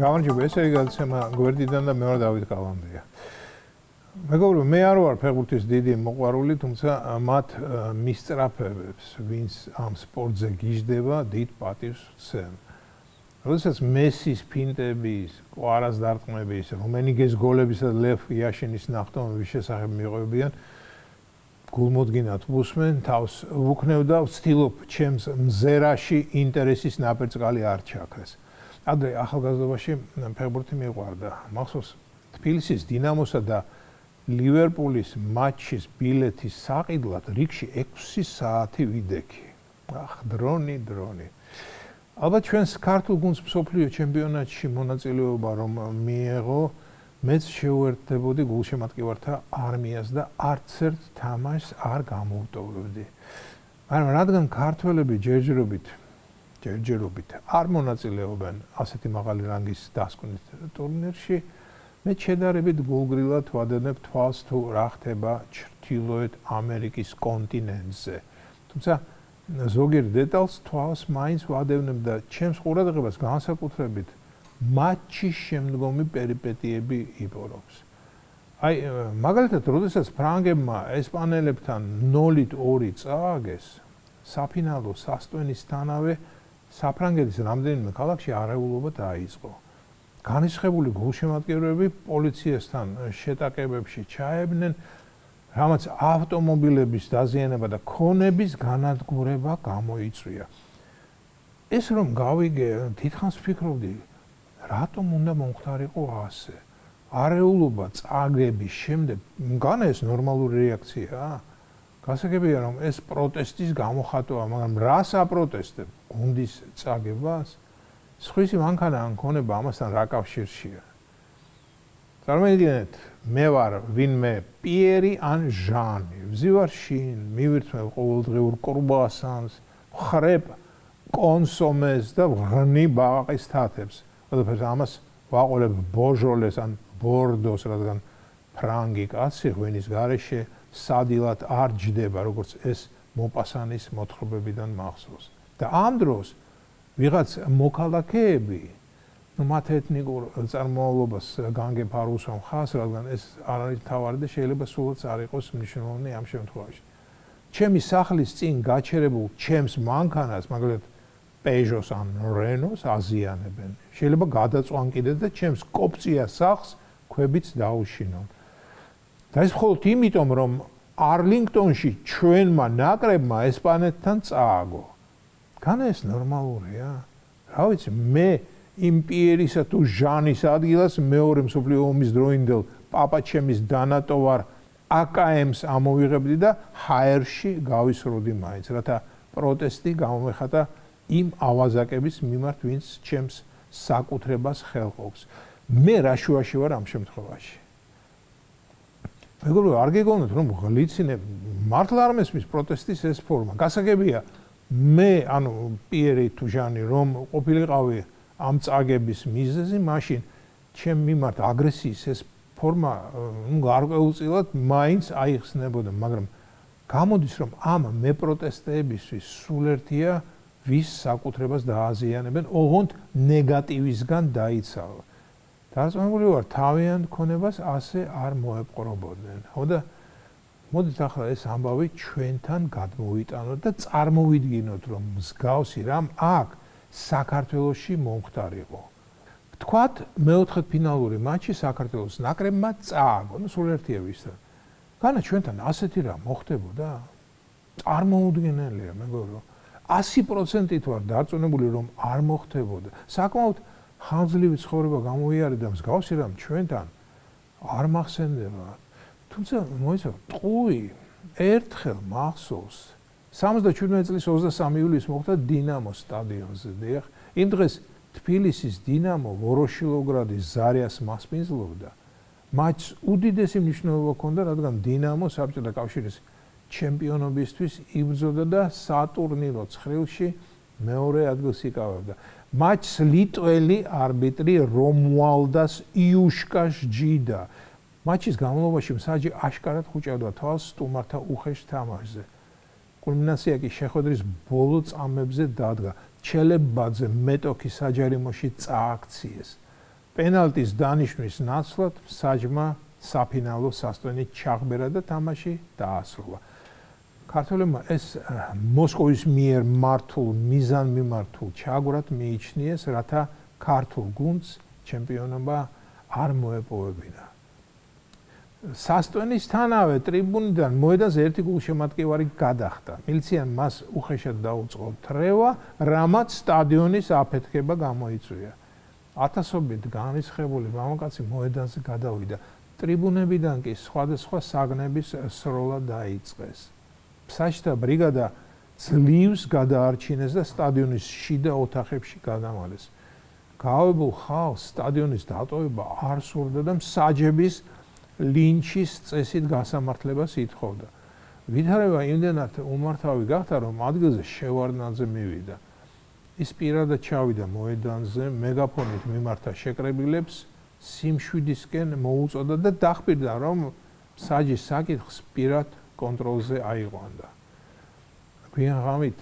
გამარჯობა, ესე იგი გადაცემა გვერდიდან და მეორე დავით კალანდია. მეგობრებო, მე არ ვარ ფეხბურთის დიდი მოყვარული, თუმცა მათ მისწრაფებებს, ვინც ამ სპორტზე გიждდება, დიდ პატივს ვცემ. როდესაც მესის ფინტების, კვარას დარტყმების, რომენიგეს გოლებისა და ლევ იაშინის ნახტომების შესახებ მიყვებიან, გულმოდგინათ ვუსმენ, თავს ვუქნევ და ვცდილობ ჩემს მზერაში ინტერესის ნაპერწკალი არ ჩაქრეს. ადრე ახალგაზრდობაში ფეხბურთი მიყვარდა. მახსოვს თბილისის დინამოსა და ლივერპულის მატჩის ბილეთის საყიდლად რიგში 6 საათი ვიდექი. დრონი. ალბათ ჩვენს ქართულ გუნდს მსოფლიო ჩემპიონატში მონაწილეობა რომ მიეღო, მეც შეუერთდებოდი გულშემატკივართა არმიას და არც ერთ თამაშს არ გამოვტოვებდი. მაგრამ რადგან ქართველები ჯერჯერობით არ მონაწილეობენ ასეთი მაღალი რანგის დასკვნით ტურნირში, მე შედარებით გულგრილად ვადევნებ თვალს თუ რა ხდება ჩრდილოეთ ამერიკის კონტინენტზე. თუმცა ზოგიერთ დეტალს თვალს მაინც ვადევნებ და ჩემს ყურადღებას განსაკუთრებით მატჩის შემდგომი პერიპეტიები იპყრობს. მაგალითად, როდესაც ფრანგებმა ესპანელებთან 0-2 წააგეს, საფინალო სასტვენისთანავე საფრანგეთის რამდენიმე ქალაქში არეულობა დაიწყო. განრისხებული გულშემატკივრები პოლიციასთან შეტაკებებში ჩაებნენ, რამაც ავტომობილების დაზიანება და ქონების განადგურება გამოიწვია. ეს რომ გავიგე, დიდხანს ვფიქრობდი, რატომ უნდა მომხდარიყო ასე? არეულობა წაგების შემდეგ, განა ეს ნორმალური რეაქციაა? გასაგებია რომ ეს პროტესტის გამოხატვა, მაგრამ რას აპროტესტებ? გუნდის წაგებას? სხვისი მანქანა ან ქონება ამასთან რა კავშირშია? წარმოიდგინეთ, მე ვარ ვინმე პიერი ან ჟანი, ვზივარ შინ, მივირთმევ ყოველდღიურ კრუასანს, ვხრებ კონსომეს და ვღნი ბაყაყის თათებს. ყველაფერს ამას ვაყოლებ ბოჟოლეს ან ბორდოს, რადგან ფრანგი კაცი ღვინის გარეშე სადილად არ ჯდება, როგორც ეს მოპასანის მოთხრობებიდან მახსოვს. და ამ დროს ვიღაც მოქალაქეები, მათ ეთნიკურ წარმომავლობას განგებ არ უსვამ ხაზს, რადგან ეს არ არის მთავარი და შეიძლება სულაც არ იყოს მნიშვნელოვანი ამ შემთხვევაში. ჩემი სახლის წინ გაჩერებულ ჩემს მანქანას, მაგალითად პეჟოს ან რენოს აზიანებენ. შეიძლება გადაწვან კიდეც და ჩემს კოპწია სახლს ქვებიც დაუშინონ. და ეს მხოლოდ იმიტომ, რომ არლინგტონში ჩვენმა ნაკრებმა ესპანეთთან წააგო. განა ეს ნორმალურია? რა ვიცი, მე იმ პიერისა თუ ჟანის ადგილას მეორე მსოფლიო ომის დროინდელ პაპაჩემის დანატოვარ აკმ-ს ამოვიღებდი და ჰაერში გავისროდი მაინც, რათა პროტესტი გამომეხატა იმ ავაზაკების მიმართ, ვინც ჩემს საკუთრებას ხელყოფს. მე რა შუაში ვარ ამ შემთხვევაში? მეგობრებო, არ გეგონოთ რომ გლიცინებ, მართლა არ მესმის პროტესტის ეს ფორმა. გასაგებია, მე, ანუ პიერი თუ ჟანი რომ ყოფილიყავი ამ წაგების მიზეზი, მაშინ ჩემ მიმართ აგრესიის ეს ფორმა გარკვეულწილად მაინც აიხსნებოდა, მაგრამ გამოდის რომ ამ მეპროტესტეებისთვის სულ ერთია, ვის საკუთრებას დააზიანებენ, ოღონდ ნეგატივისგან დაიცალა. დარწმუნებული ვარ, თავიანთ ქონებას ასე არ მოეპყრობოდნენ. ხო და მოდით ახლა ეს ამბავი ჩვენთან გადმოვიტანოთ და წარმოვიდგინოთ, რომ მსგავსი რამ აქ საქართველოში მომხდარიყო. ვთქვათ, მეოთხედფინალური მატჩი საქართველოს ნაკრებმა წააგო, სულ ერთია ვისთან. განა ჩვენთან ასეთი რამ მოხდებოდა? წარმოუდგენელია, მეგობრო. 100%-ით ვარ დარწმუნებული, რომ არ მოხდებოდა. საკმაოდ ხანძლივი ცხოვრება გამოვიარე და მსგავსი რამ ჩვენთან არ მახსენდება. თუმცა მოიცა, ტყუი ერთხელ მახსოვს 77 წლის 23 ივლისს მოხდა დინამოს სტადიონზე. დიახ, იმ დღეს თბილისის დინამო ვოროშილოგრადის ზარიას მასპინძლობდა. მატჩს უდიდესი მნიშვნელობა ჰქონდა, რადგან დინამო საბჭოთა კავშირის ჩემპიონობისთვის იბრძოდა და სატურნირო ცხრილში მეორე ადგილს იკავებდა. მატჩს ლიტველი არბიტრი რომუალდას იუშკა ჯიდა. მატჩის განმავლობაში მსაჯი აშკარად ხუჭავდა თვალს სტუმართა უხეშ თამაშზე. კულმინაცია კი შეხვედრის ბოლო წამებზე დადგა. ჩელებაძე მეტოქი საჯარიმოში წააქციეს. პენალტის დანიშნვის ნაცვლად საჯმა საფინალო სასტვენით ჩაღბერა და თამაში დაასრულა. ქართველებმა ეს მოსკოვის მიერ მართულ მიზანმიმართულ ჩაგვრად მიიჩნიეს, რათა ქართულ გუნდს ჩემპიონობა არ მოეპოვებინა. სასტვენისთანავე ტრიბუნიდან მოედანზე ერთი გულშემატკივარი გადახდა. მილიცია მას უხეშად დაუწყო თრევა, რამაც სტადიონის აფეთქება გამოიწვია. ათასობით განრისხებული მამაკაცი მოედანზე გადავიდა. ტრიბუნებიდან კი სხვადასხვა საგნების სროლა დაიწყეს. ფსაჯთა ბრიგადა ძლივს გადაარჩინეს და სტადიონის შიდა ოთახებში გადამალეს. გაავებულ ხალხს სტადიონის დატოვება არ სურდა და მსაჯების ლინჩის წესით გასამართლებას ითხოვდა. ვითარება იმდენად უმართავი გახდა, რომ ადგილზე შევარდნაძე მივიდა. ის პირადად ჩავიდა მოედანზე, მეგაფონით მიმართა შეკრებილებს, სიმშვიდისკენ მოუწოდა და დახპირდა, რომ მსაჯის საკითხს პირად კონტროლზე აიყვანდა. გვიან ღამით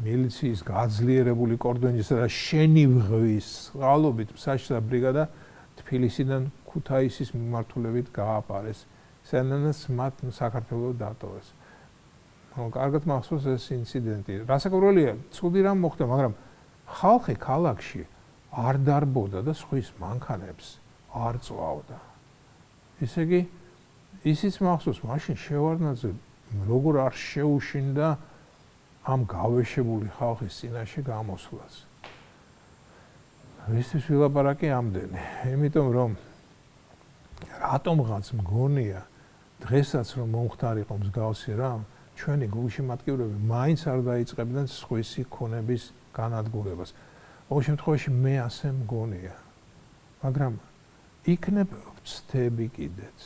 მილიციის გაძლიერებული კორდონისა და შენივრღვის წყალობით მსაჯთა ბრიგადა თბილისიდან ქუთაისის მიმართულებით გააპარეს, სანანაც მათ საქართველოს დატოვეს. კარგად მახსოვს ეს ინციდენტი. რასაკვირველია, ცუდი რამ მოხდა, მაგრამ ხალხი ქალაქში არ დარბოდა და სხვის მანქანებს არ წვავდა. ესე იგი, ისიც მახსოვს, მაშინ შევარდნაძე როგორ არ შეუშინდა ამ გავეშებული ხალხის წინაშე გამოსვლას. ვისთვის ვილაპარაკე ამდენი, იმიტომ რომ რატომღაც მგონია დღესაც რომ მომხდარიყო მსგავსი რამ, ჩვენი გულშემატკივრები მაინც არ დაიწყებდნენ სხვისი ქონების განადგურებას. ყოველ შემთხვევაში მე ასე მგონია. მაგრამ იქნებ ვცდები კიდეც.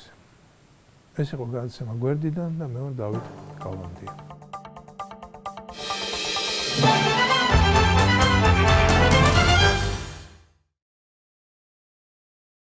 ეს იყო გადაცემა გვერდიდან და მე ვარ დავით კალვანტია.